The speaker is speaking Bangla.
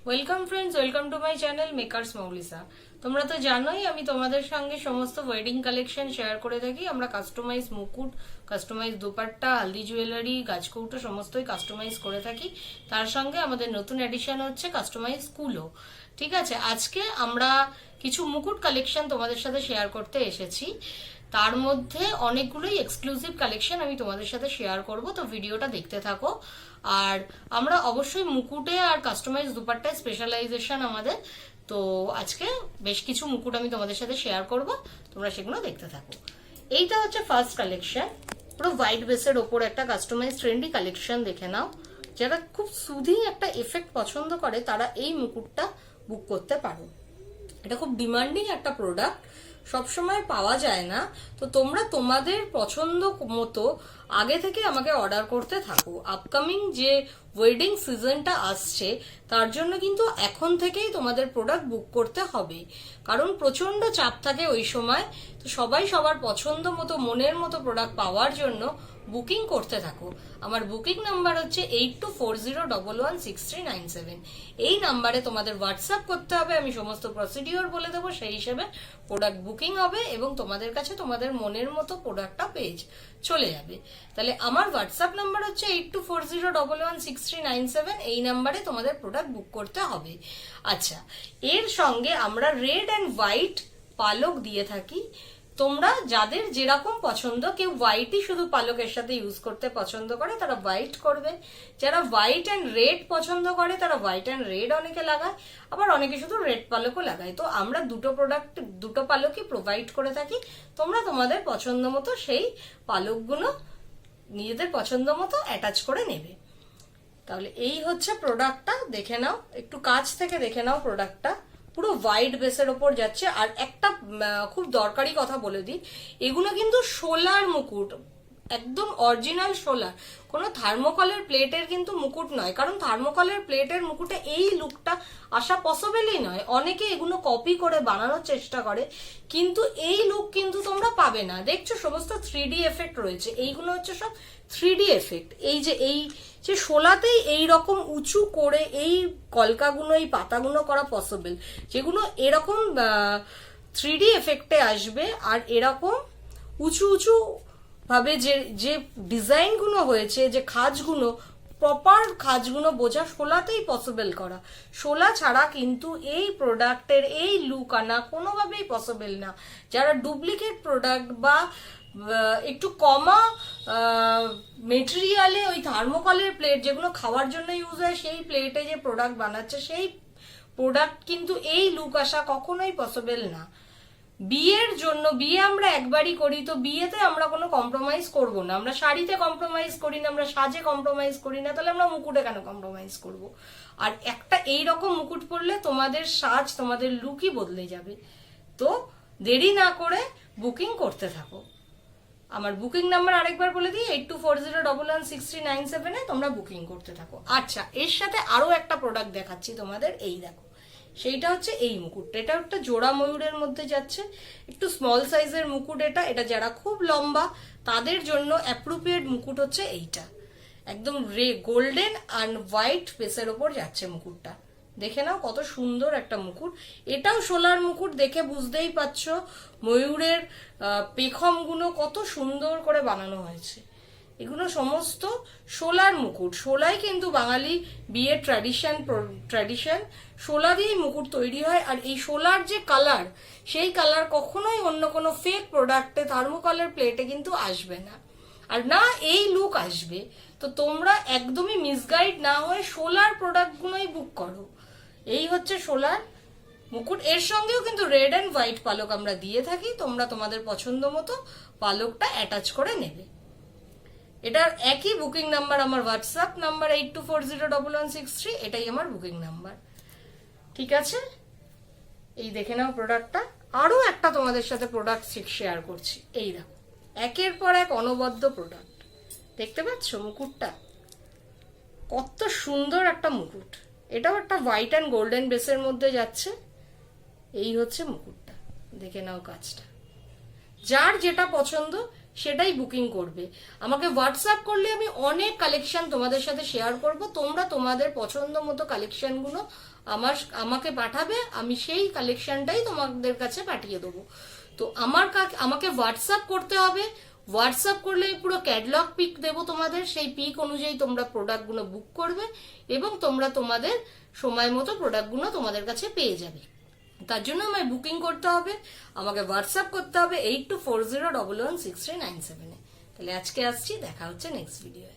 Welcome friends, welcome to my channel makers Moulisa. তোমরা তো জানোই আমি তোমাদের সঙ্গে সমস্ত ওয়েডিং কালেকশন শেয়ার করে থাকি। আমরা কাস্টমাইজ মুকুট, কাস্টমাইজ দুপাট্টা, হালদি জুয়েলারি, গাছকৌটো সমস্তই কাস্টমাইজ করে থাকি। তার সঙ্গে আমাদের নতুন এডিশন হচ্ছে কাস্টমাইজ কুলো। ঠিক আছে, আজকে আমরা কিছু মুকুট কালেকশন তোমাদের সাথে শেয়ার করতে এসেছি। তার মধ্যে অনেকগুলোই এক্সক্লুসিভ কালেকশন আমি তোমাদের সাথে শেয়ার করব, তো ভিডিওটা দেখতে থাকো। আর আমরা অবশ্যই মুকুটে আর কাস্টমাইজ দুপাট্টায় স্পেশালাইজেশন আমাদের, তো আজকে বেশ কিছু মুকুট আমি তোমাদের সাথে শেয়ার করব, তোমরা সেগুলো দেখতে থাকো। এইটা হচ্ছে ফার্স্ট কালেকশন, পুরো হোয়াইট বেসের ওপর একটা কাস্টমাইজ ট্রেন্ডি কালেকশন। দেখে নাও, যারা খুব সুদিং একটা এফেক্ট পছন্দ করে তারা এই মুকুটটা বুক করতে পারো। এটা খুব ডিমান্ডিং একটা প্রোডাক্ট, সবসময় পাওয়া যায় না। তো তোমরা তোমাদের পছন্দ মতো আগে থেকে আমাকে অর্ডার করতে থাকো। আপকামিং যে ওয়েডিং সিজনটা আসছে তার জন্য কিন্তু এখন থেকেই তোমাদের প্রোডাক্ট বুক করতে হবে, কারণ প্রচন্ড চাপ থাকে ওই সময়। তো সবাই সবার পছন্দ মতো মনের মতো প্রোডাক্ট পাওয়ার জন্য বুকিং করতে থাকো। আমার বুকিং নাম্বার হচ্ছে 8240116397। এই নাম্বারে তোমাদের হোয়াটসঅ্যাপ করতে হবে, আমি সমস্ত প্রসিডিওর বলে দেবো, সেই হিসেবে প্রোডাক্ট বুকিং হবে এবং তোমাদের কাছে তোমাদের মনের মতো প্রোডাক্টটা পেজ চলে যাবে। তাহলে আমার হোয়াটসঅ্যাপ নাম্বার হচ্ছে 8240116397। এই নাম্বারে তোমাদের প্রোডাক্ট বুক করতে হবে। আচ্ছা, এর সঙ্গে আমরা রেড অ্যান্ড হোয়াইট পালক দিয়ে থাকি। তোমরা যাদের যেরকম পছন্দ, কেউ হোয়াইটই শুধু পালকের সাথে ইউজ করতে পছন্দ করে তারা হোয়াইট করবে, যারা হোয়াইট অ্যান্ড রেড পছন্দ করে তারা হোয়াইট অ্যান্ড রেড অনেকে লাগায়, আবার অনেকে শুধু রেড পালকও লাগায়। তো আমরা দুটো পালকই প্রোভাইড করে থাকি। তোমরা তোমাদের পছন্দ মতো সেই পালকগুলো নিজেদের পছন্দ মতো অ্যাটাচ করে নেবে। তাহলে এই হচ্ছে প্রোডাক্টটা, দেখে নাও, একটু কাছ থেকে দেখে নাও। প্রোডাক্টটা পুরো হোয়াইট বেসের ওপর যাচ্ছে। আর একটা খুব দরকারি কথা বলে দিই, এগুলো কিন্তু সোলার মুকুট, একদম অরিজিনাল সোলার, কোনো থার্মোকলের প্লেটের কিন্তু মুকুট নয়। কারণ থার্মোকলের প্লেটের মুকুটে এই লুকটা আসা পসিবলই নয়। অনেকে এগুলো কপি করে বানানোর চেষ্টা করে, কিন্তু এই লুক কিন্তু তোমরা পাবে না। দেখছো সমস্ত 3D এফেক্ট রয়েছে, এইগুলো হচ্ছে সব 3D এফেক্ট। এই যে শোলাতেই এই রকম উঁচু করে এই কলকাগুলো, এই পাতাগুলো করা পসিবল, যেগুলো এরকম 3D এফেক্টে আসবে। আর এরকম উঁচু উঁচু ভাবে যে ডিজাইনগুলো হয়েছে, যে খাজগুলো, প্রপার খাজগুলো বোঝা শোলাতেই পসিবল করা। শোলা ছাড়া কিন্তু এই প্রোডাক্টের এই লুক আনা কোনোভাবেই পসিবল না। যারা ডুপ্লিকেট প্রোডাক্ট বা একটু কমা মেটেরিয়ালে ওই থার্মোকলের প্লেট যেগুলো খাওয়ার জন্য ইউজ হয় সেই প্লেটে যে প্রোডাক্ট বানাচ্ছে, সেই প্রোডাক্ট কিন্তু এই লুক আসা কখনোই পসিবল না। বিয়ের জন্য, বিয়ে আমরা একবারই করি, তো বিয়েতে আমরা কোনো কম্প্রোমাইজ করব না। আমরা শাড়িতে কম্প্রোমাইজ করি না, আমরা সাজে কম্প্রোমাইজ করি না, তাহলে আমরা মুকুটে কেন কম্প্রোমাইজ করব? আর একটা এইরকম মুকুট পরলে তোমাদের সাজ, তোমাদের লুকই বদলে যাবে। তো দেরি না করে বুকিং করতে থাকো। আমার বুকিং নাম্বার আরেকবার বলে দিই, 8240116397 তোমরা বুকিং করতে থাকো। আচ্ছা, এর সাথে আরো একটা প্রোডাক্ট দেখাচ্ছি তোমাদের, এই দেখো, সেইটা হচ্ছে এই মুকুটটা। এটা একটা জোড়া ময়ূরের মধ্যে যাচ্ছে, একটু স্মল সাইজের মুকুট। এটা যারা খুব লম্বা তাদের জন্য অ্যাপ্রোপ্রিয়েট মুকুট হচ্ছে এইটা। একদম গোল্ডেন অ্যান্ড হোয়াইট বেসের ওপর যাচ্ছে মুকুটটা। দেখে নাও কত সুন্দর একটা মুকুট। এটাও সোলার মুকুট, দেখে বুঝতেই পারছো ময়ূরের পেখমগুলো কত সুন্দর করে বানানো হয়েছে। এগুলো সমস্ত সোলার মুকুট। সোলাই কিন্তু বাঙালি বিয়ের ট্র্যাডিশন, সোলা দিয়েই মুকুট তৈরি হয়। আর এই সোলার যে কালার, সেই কালার কখনোই অন্য কোনো ফেক প্রোডাক্টে, থার্মোকলের প্লেটে কিন্তু আসবে না, আর না এই লুক আসবে। তো তোমরা একদমই মিসগাইড না হয়ে সোলার প্রোডাক্টগুলোই বুক করো। এই হচ্ছে সোলার মুকুট। এর সঙ্গেও কিন্তু রেড অ্যান্ড হোয়াইট পালক আমরা দিয়ে থাকি, তোমরা তোমাদের পছন্দ মতো পালকটা অ্যাটাচ করে নেবে। এটার একই বুকিং নাম্বার, আমার হোয়াটসঅ্যাপ নাম্বার 82401163, এটাই আমার বুকিং নাম্বার। ঠিক আছে, এই দেখে নাও প্রোডাক্টটা। আরো একটা তোমাদের সাথে প্রোডাক্ট শেয়ার করছি। এই দেখো, একের পর এক অনবদ্য প্রোডাক্ট। দেখতে পাচ্ছ মুকুটটা কত সুন্দর একটা মুকুট। এটাও একটা হোয়াইট অ্যান্ড গোল্ডেন বেসের মধ্যে যাচ্ছে। এই হচ্ছে মুকুটটা, দেখে নাও কাজটা। যার যেটা পছন্দ সেটাই বুকিং করবে। আমাকে হোয়াটসঅ্যাপ করলে আমি অনেক কালেকশন তোমাদের সাথে শেয়ার করব, তোমরা তোমাদের পছন্দ মতো কালেকশনগুলো আমাকে পাঠাবে, আমি সেই কালেকশনটাই তোমাদের কাছে পাঠিয়ে দেবো। তো আমাকে হোয়াটসঅ্যাপ করতে হবে, হোয়াটসঅ্যাপ করলে পুরো ক্যাটালগ পিক দেবো তোমাদের, সেই পিক অনুযায়ী তোমরা প্রোডাক্টগুলো বুক করবে এবং তোমরা তোমাদের সময় মতো প্রোডাক্টগুলো তোমাদের কাছে পেয়ে যাবে। তার জন্য আমায় বুকিং করতে হবে, আমাকে হোয়াটসঅ্যাপ করতে হবে 8240116397-এ। তাহলে আজকে আসছি, দেখা হচ্ছে নেক্সট ভিডিওয়ে।